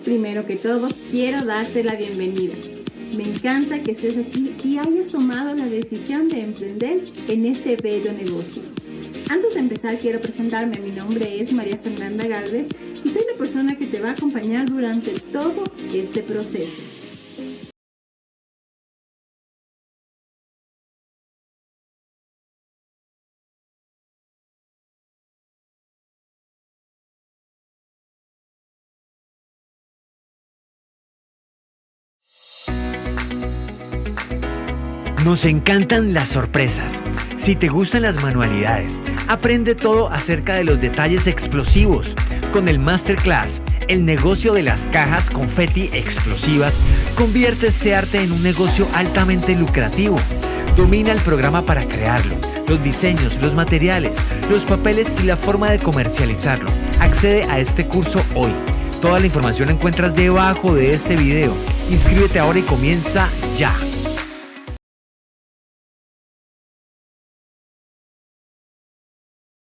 Primero que todo, quiero darte la bienvenida. Me encanta que estés aquí y hayas tomado la decisión de emprender en este bello negocio. Antes de empezar, quiero presentarme. Mi nombre es María Fernanda Galvez y soy la persona que te va a acompañar durante todo este proceso. Nos encantan las sorpresas. Si te gustan las manualidades, aprende todo acerca de los detalles explosivos. Con el Masterclass, el negocio de las cajas confeti explosivas, convierte este arte en un negocio altamente lucrativo. Domina el programa para crearlo, los diseños, los materiales, los papeles y la forma de comercializarlo. Accede a este curso hoy. Toda la información la encuentras debajo de este video. Inscríbete ahora y comienza ya.